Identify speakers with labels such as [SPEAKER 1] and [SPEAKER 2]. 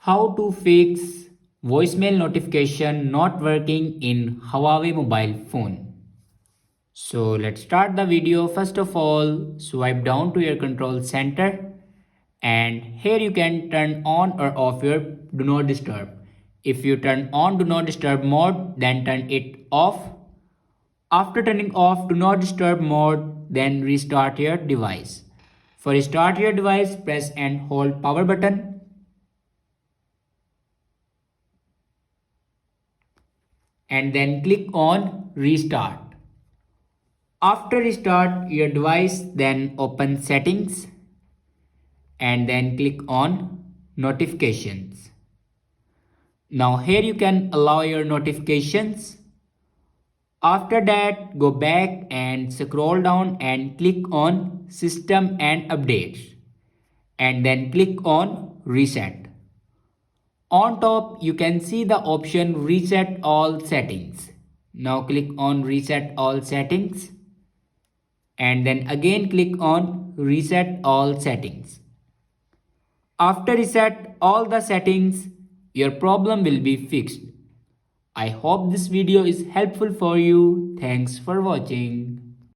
[SPEAKER 1] How to fix voicemail notification not working in Huawei mobile phone. So let's start the video. First of all, swipe down to your control center and here you can turn on or off your do not disturb. If you turn on do not disturb mode, then turn it off. After turning off do not disturb mode, then restart your device. For restart your device, press and hold power button and then click on restart. After restart your device, then open settings and then click on notifications. Now here you can allow your notifications. After that, go back and scroll down and click on system and updates and then click on reset. On top you can see the option reset all settings. Now click on reset all settings and then again click on reset all settings. After reset all the settings, your problem will be fixed. I hope this video is helpful for you. Thanks for watching.